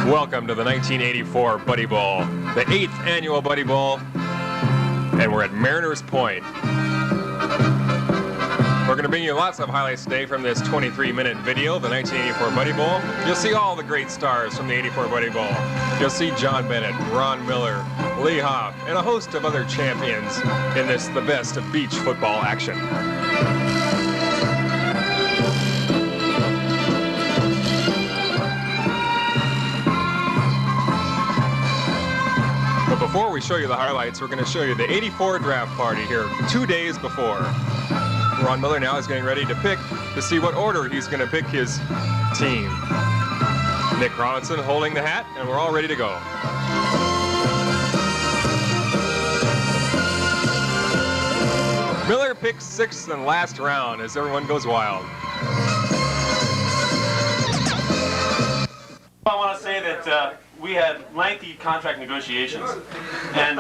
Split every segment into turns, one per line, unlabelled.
Welcome to the 1984 Buddy Bowl, the 8th annual Buddy Bowl, and we're at Mariners Point. We're going to bring you lots of highlights today from this 23-minute video, the 1984 Buddy Bowl. You'll see all the great stars from the 84 Buddy Bowl. You'll see John Bennett, Ron Miller, Lee Hoff, and a host of other champions in this, the best of beach football action. But before we show you the highlights, we're going to show you the 84 draft party here 2 days before. Ron Miller now is getting ready to pick to see what order he's going to pick his team. Nick Robinson holding the hat, and we're all ready to go. Miller picks 6th and last round as everyone goes wild.
I want to say that we had lengthy contract negotiations, and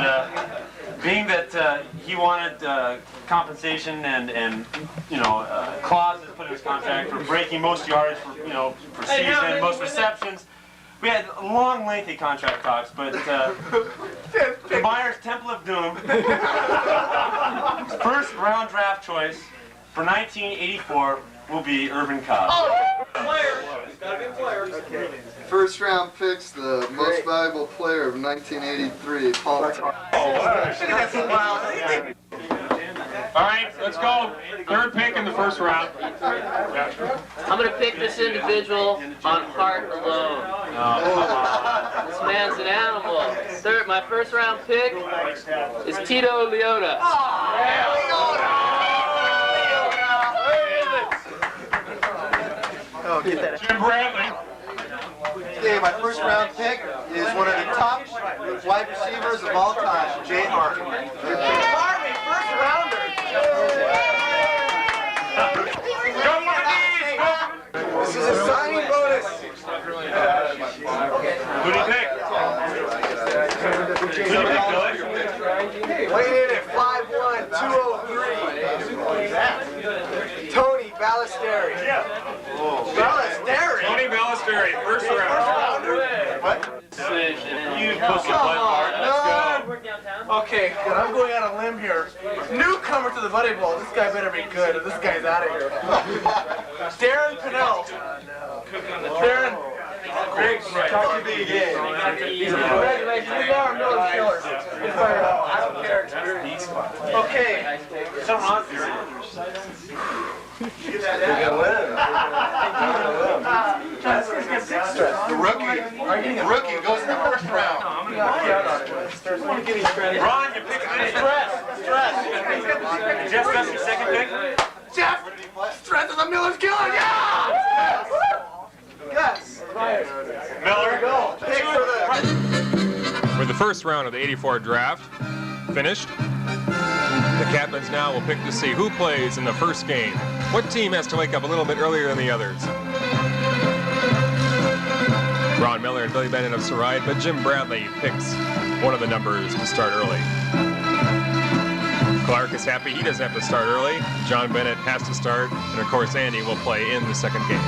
being that he wanted compensation and clauses put in his contract for breaking most yards for season, most receptions. We had long, lengthy contract talks, but the Myers Temple of Doom, first round draft choice for 1984 will be Irvin Cobb.
Oh, players! Gotta be players. Okay.
First round picks, the most valuable player of 1983, Paul.
All right, let's go. Third pick in the first round.
I'm going to pick this individual on heart alone. This man's an animal. My first round pick is Tito Leota.
Oh, get that.
Jim Bradley.
Okay, my first round pick is one of the top wide receivers of all time, Jay Harvey.
Harvey, first rounder. This is a signing bonus.
Who do you pick? Who do you pick, Billy?
Weighing in at 5'1", 203. Tony Ballesteri. Ballesteri?
Tony Ballesteri, first round.
What?
You pussy butt hard. Let's go.
Okay, good. I'm going out on a limb here. Newcomer to the Buddy Bowl. This guy better be good, or this guy's out of here. Darren Pennell. Darren. Greg, talk to me again. Congratulations. You are Miller's killer. Get fired up. I don't care. Okay.
Something wrong with
You're gonna win. The rookie goes in the first round. I'm gonna get his
Ron, you pick Stress. Jeff Stress, your second pick?
Jeff! Strength of the Miller's killer! Yeah! Yes!
Miller.
Go. Pick for the...
With the first round of the 84 draft finished, the captains now will pick to see who plays in the first game. What team has to wake up a little bit earlier than the others? Ron Miller and Billy Bennett have survived, but Jim Bradley picks one of the numbers to start early. Clark is happy he doesn't have to start early. John Bennett has to start, and of course Andy will play in the second game.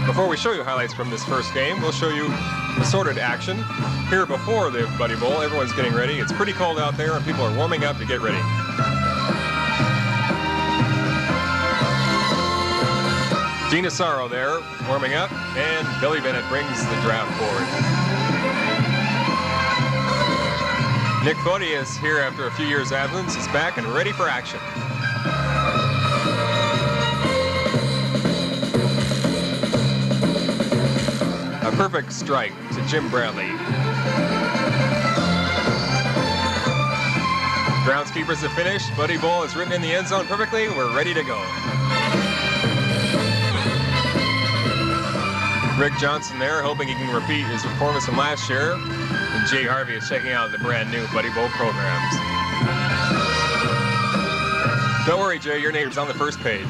Before we show you highlights from this first game, we'll show you assorted action. Here before the Buddy Bowl, everyone's getting ready. It's pretty cold out there, and people are warming up to get ready. Gina Sorrow there, warming up, and Billy Bennett brings the draft forward. Nick Photius here after a few years' absence is back and ready for action. A perfect strike to Jim Bradley. Groundskeepers have finished. Buddy Bowl is written in the end zone perfectly. We're ready to go. Rick Johnson there, hoping he can repeat his performance from last year. And Jay Harvey is checking out the brand new Buddy Bowl programs. Don't worry, Jay, your name's on the first page.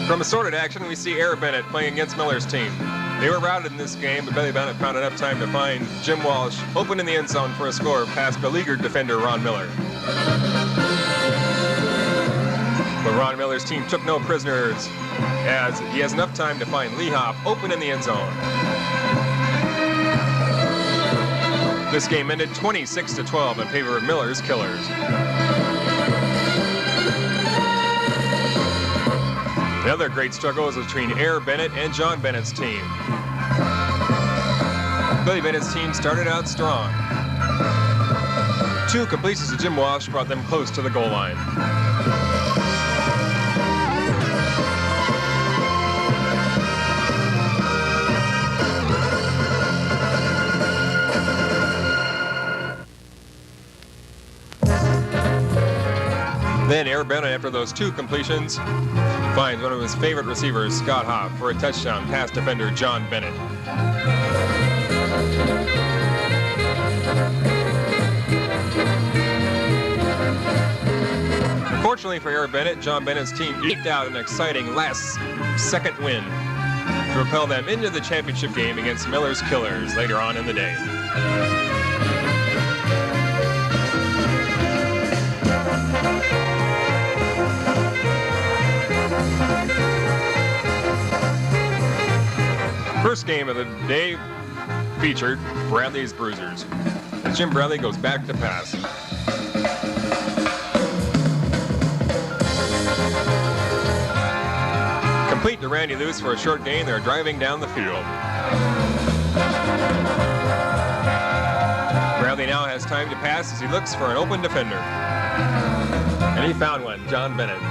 From assorted action, we see Air Bennett playing against Miller's team. They were routed in this game, but Billy Bennett found enough time to find Jim Walsh open in the end zone for a score past beleaguered defender Ron Miller. But Ron Miller's team took no prisoners, as he has enough time to find Lee Hopp open in the end zone. This game ended 26-12 in favor of Miller's Killers. Another great struggle was between Air Bennett and John Bennett's team. Billy Bennett's team started out strong. 2 completions to Jim Walsh brought them close to the goal line. Then Air Bennett, after those 2 completions, finds one of his favorite receivers, Scott Hopp, for a touchdown past defender John Bennett. Unfortunately for Air Bennett, John Bennett's team eked out an exciting last-second win to propel them into the championship game against Miller's Killers later on in the day. First game of the day featured Bradley's Bruisers, as Jim Bradley goes back to pass. Complete to Randy Luce for a short gain. They're driving down the field. Bradley now has time to pass as he looks for an open defender. And he found one, John Bennett.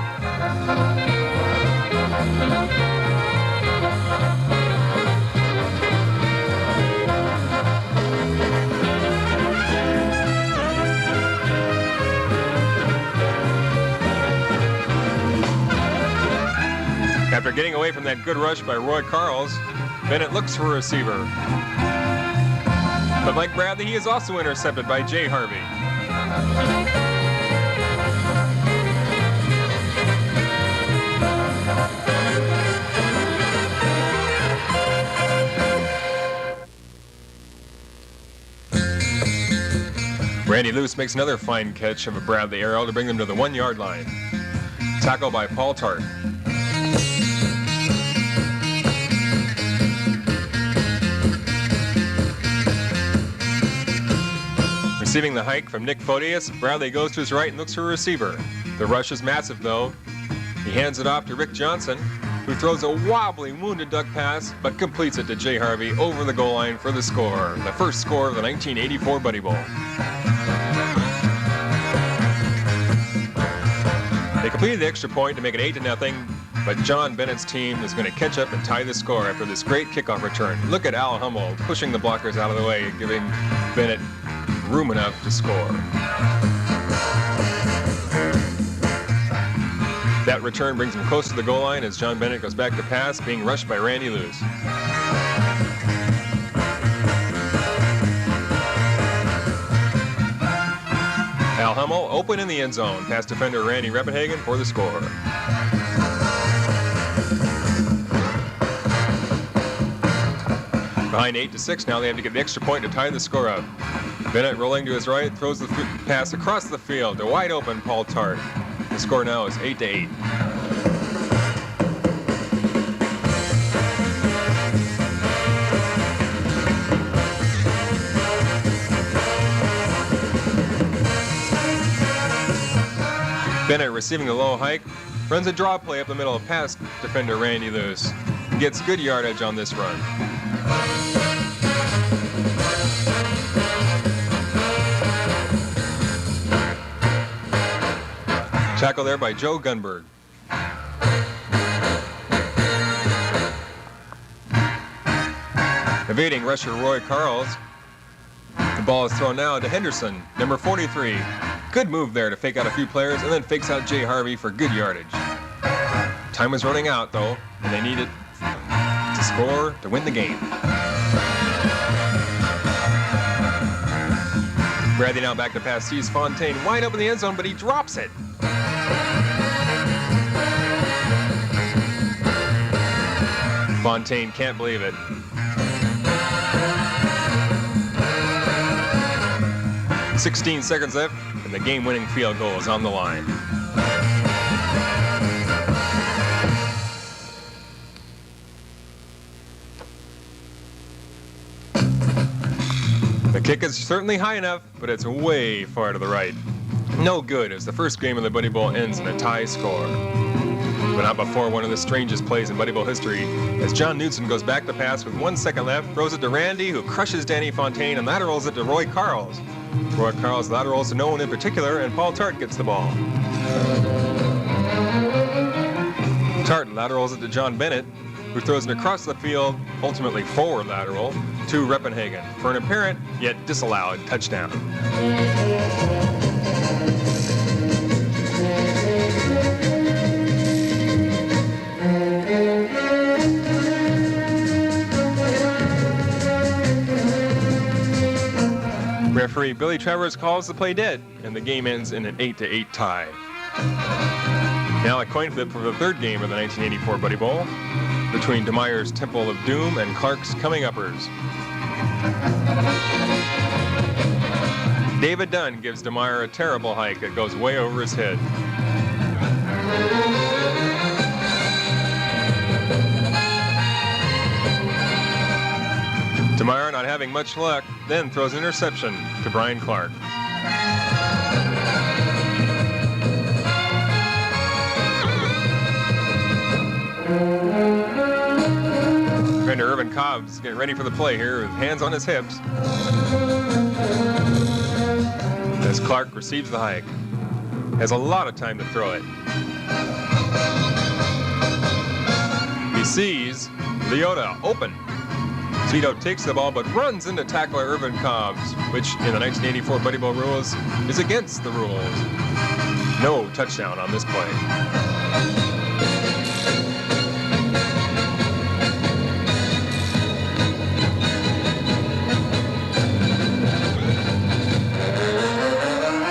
After getting away from that good rush by Roy Carles, Bennett looks for a receiver. But like Bradley, he is also intercepted by Jay Harvey. Randy Luce makes another fine catch of a Bradley arrow to bring them to the 1-yard line. Tackle by Paul Tart. Receiving the hike from Nick Photius, Bradley goes to his right and looks for a receiver. The rush is massive, though. He hands it off to Rick Johnson, who throws a wobbly wounded duck pass, but completes it to Jay Harvey over the goal line for the score, the first score of the 1984 Buddy Bowl. They completed the extra point to make it 8-0, but John Bennett's team is going to catch up and tie the score after this great kickoff return. Look at Al Hummel pushing the blockers out of the way, giving Bennett room enough to score. That return brings him close to the goal line as John Bennett goes back to pass, being rushed by Randy Luce. Al Hummel open in the end zone, past defender Randy Reppenhagen for the score. Behind 8-6 now, they have to get the extra point to tie the score up. Bennett rolling to his right, throws the pass across the field to wide open Paul Tart. The score now is 8-8. Bennett receiving the low hike, runs a draw play up the middle past defender Randy Luce. Gets good yardage on this run. Tackle there by Joe Gunberg. Evading rusher Roy Carles. The ball is thrown now to Henderson, number 43. Good move there to fake out a few players and then fakes out Jay Harvey for good yardage. Time is running out though, and they need it to score to win the game. Bradley now back to pass, sees Fontaine wide open in the end zone, but he drops it. Fontaine can't believe it. "16 seconds left, and the game-winning field goal is on the line." kick is certainly high enough, but it's way far to the right. No good as the first game of the Buddy Bowl ends in a tie score. But not before one of the strangest plays in Buddy Bowl history, as John Knudsen goes back to pass with 1 second left, throws it to Randy, who crushes Danny Fontaine, and laterals it to Roy Carls. Roy Carls laterals to no one in particular, and Paul Tart gets the ball. Tart laterals it to John Bennett, who throws it across the field, ultimately forward lateral, to Reppenhagen for an apparent yet disallowed touchdown. Referee Billy Travers calls the play dead, and the game ends in an 8-8 tie. Now a coin flip for the third game of the 1984 Buddy Bowl between DeMeyer's Temple of Doom and Clark's Coming Uppers. David Dunn gives DeMeyer a terrible hike that goes way over his head. DeMeyer, not having much luck, then throws an interception to Brian Clark. Defender Irvin Cobb's getting ready for the play here with hands on his hips. As Clark receives the hike, has a lot of time to throw it. He sees Leota open. Tito takes the ball but runs into tackler Irvin Cobbs, which in the 1984 Buddy Bowl rules is against the rules. No touchdown on this play.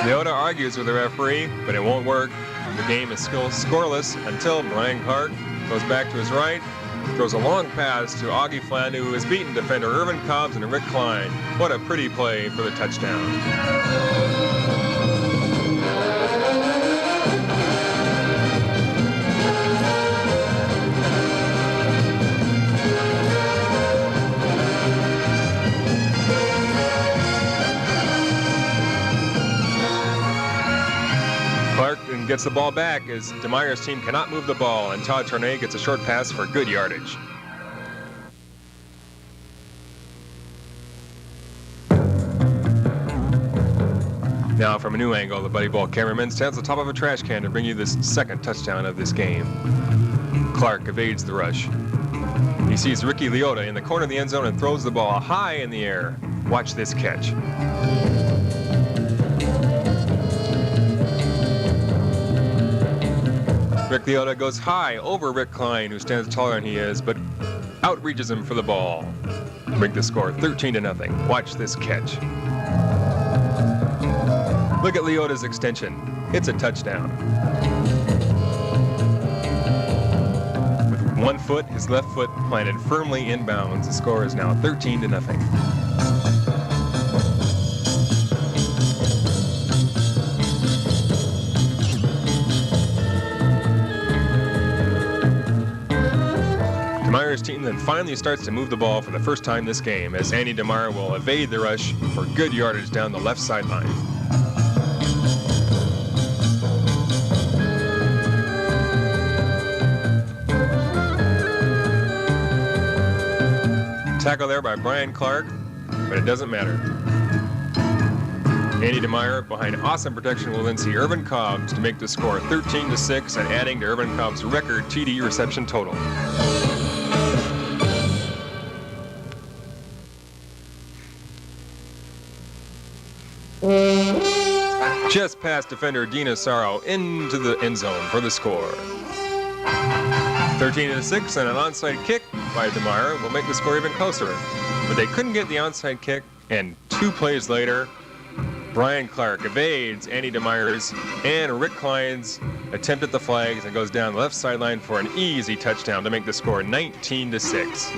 Leota argues with the referee, but it won't work. The game is still scoreless until Brian Clark goes back to his right, throws a long pass to Augie Flandu, who has beaten defender Irvin Cobbs and Rick Klein. What a pretty play for the touchdown. Clark gets the ball back as DeMeyer's team cannot move the ball, and Todd Tournay gets a short pass for good yardage. Now from a new angle, the Buddy Bowl cameraman stands on top of a trash can to bring you this second touchdown of this game. Clark evades the rush. He sees Ricky Leota in the corner of the end zone and throws the ball high in the air. Watch this catch. Rick Leota goes high over Rick Klein, who stands taller than he is, but outreaches him for the ball. Break the score 13-0. Watch this catch. Look at Leota's extension. It's a touchdown. With one foot, his left foot planted firmly inbounds, the score is now 13-0. DeMeyer's team then finally starts to move the ball for the first time this game, as Andy DeMeyer will evade the rush for good yardage down the left sideline. Tackle there by Brian Clark, but it doesn't matter. Andy DeMeyer, behind awesome protection, will then see Irvin Cobbs to make the score 13-6 and adding to Irvin Cobbs' record TD reception total. Just past defender Dina Sorrow into the end zone for the score. 13-6, and an onside kick by DeMeyer will make the score even closer. But they couldn't get the onside kick, and 2 plays later, Brian Clark evades Andy DeMeyer's and Rick Klein's attempt at the flags and goes down the left sideline for an easy touchdown to make the score 19-6.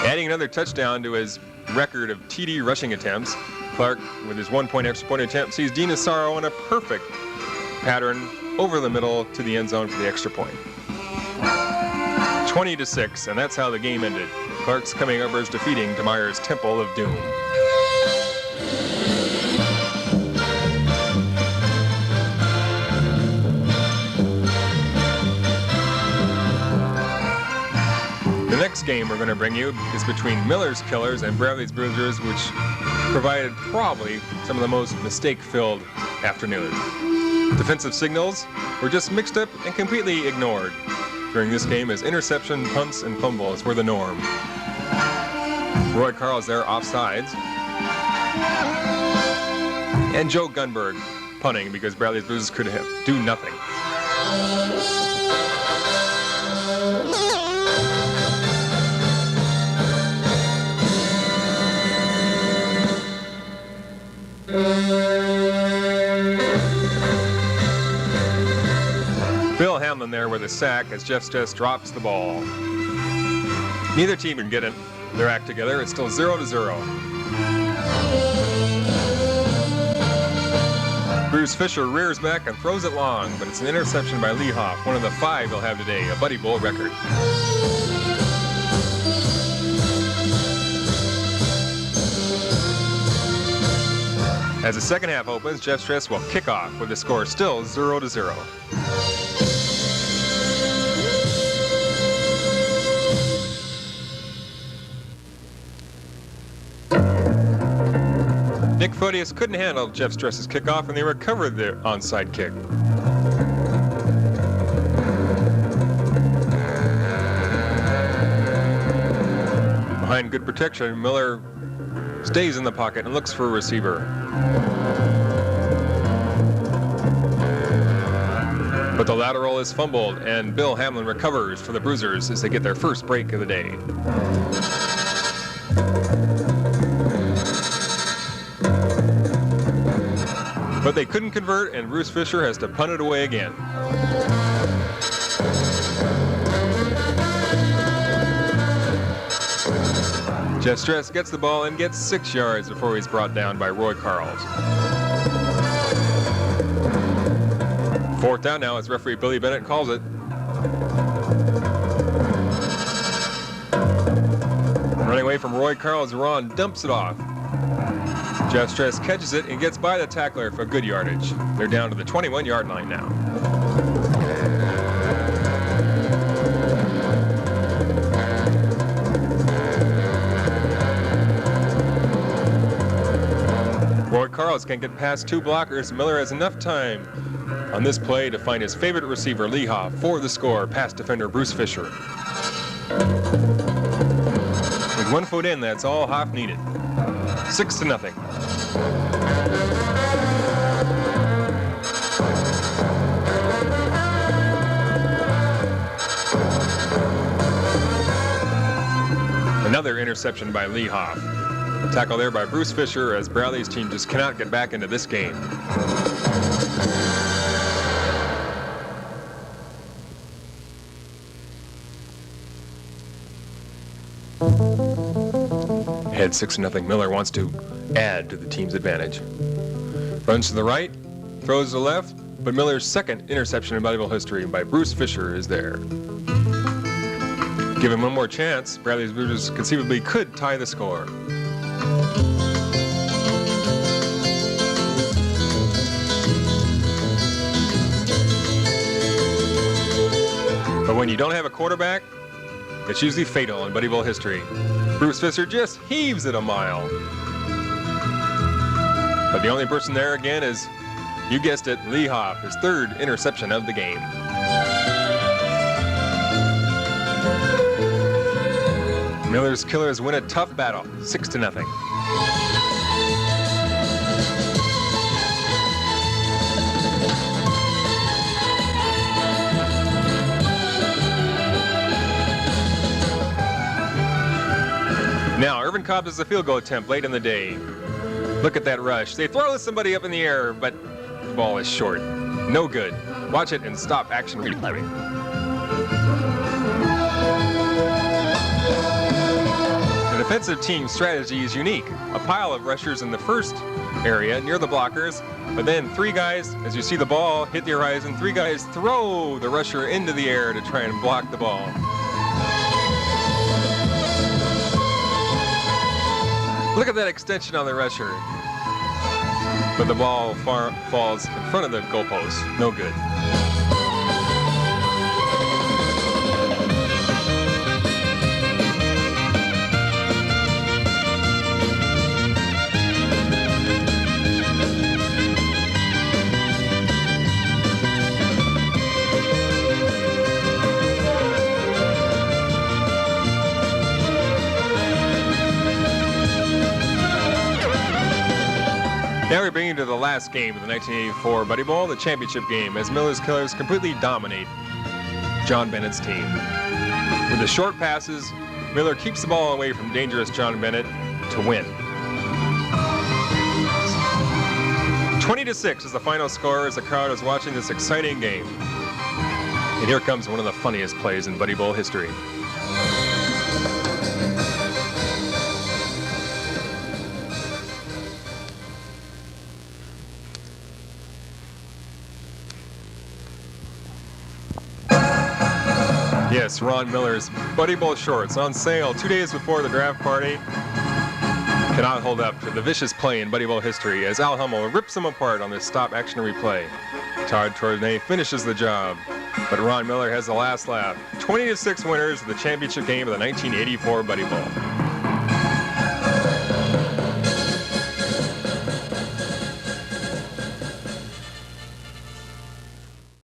Adding another touchdown to his record of TD rushing attempts, Clark, with his 1-point extra point attempt, sees Dina Sorrow on a perfect pattern over the middle to the end zone for the extra point. 20-6, and that's how the game ended. Clark's Coming Uppers defeating DeMeyer's Temple of Doom. The next game we're going to bring you is between Miller's Killers and Bradley's Bruisers, which provided probably some of the most mistake-filled afternoons. Defensive signals were just mixed up and completely ignored during this game, as interception, punts, and fumbles were the norm. Roy Carl's there offsides. And Joe Gunberg punting because Bradley's Bruisers could do nothing. Bill Hamlin there with a sack as Jeff Stress drops the ball. Neither team can get their act together. It's still 0-0. Bruce Fisher rears back and throws it long, but it's an interception by Lee Hoff, one of the 5 he'll have today, a Buddy Bowl record. As the second half opens, Jeff Stress will kick off with the score still 0-0. Nick Photius couldn't handle Jeff Stress's kickoff, and they recovered the onside kick. Behind good protection, Miller stays in the pocket and looks for a receiver. But the lateral is fumbled, and Bill Hamlin recovers for the Bruisers as they get their first break of the day. But they couldn't convert, and Bruce Fisher has to punt it away again. Jeff Stress gets the ball and gets 6 yards before he's brought down by Roy Carls. 4th down now as referee Billy Bennett calls it. Running away from Roy Carls, Ron dumps it off. Jeff Stress catches it and gets by the tackler for good yardage. They're down to the 21-yard line now. Roy Carls can't get past 2 blockers. Miller has enough time on this play to find his favorite receiver, Lee Hoff, for the score, past defender Bruce Fisher. With 1 foot in, that's all Hoff needed. 6-0. Another interception by Lee Hoff. A tackle there by Bruce Fisher as Bradley's team just cannot get back into this game. Ahead 6-0. Miller wants to add to the team's advantage. Runs to the right, throws to the left, but Miller's second interception in Buddy Bowl history by Bruce Fisher is there. Give him one more chance, Bradley's Bruisers conceivably could tie the score. But when you don't have a quarterback, it's usually fatal in Buddy Bowl history. Bruce Fisher just heaves it a mile. But the only person there again is, you guessed it, Lee Hoff, his 3rd interception of the game. Miller's Killers win a tough battle, 6-0. Now, Irvin Cobb does a field goal attempt late in the day. Look at that rush. They throw somebody up in the air, but the ball is short. No good. Watch it and stop action replay. The defensive team's strategy is unique. A pile of rushers in the first area near the blockers, but then 3 guys, as you see the ball hit the horizon, 3 guys throw the rusher into the air to try and block the ball. Look at that extension on the rusher. But the ball falls in front of the goalpost. No good. Now we bring you to the last game of the 1984 Buddy Bowl, the championship game, as Miller's Killers completely dominate John Bennett's team. With the short passes, Miller keeps the ball away from dangerous John Bennett to win. 20-6 is the final score as the crowd is watching this exciting game. And here comes one of the funniest plays in Buddy Bowl history. Yes, Ron Miller's Buddy Bowl shorts on sale 2 days before the draft party. Cannot hold up to the vicious play in Buddy Bowl history as Al Hummel rips them apart on this stop action replay. Todd Tournay finishes the job, but Ron Miller has the last laugh. 20-6 winners of the championship game of the 1984 Buddy Bowl.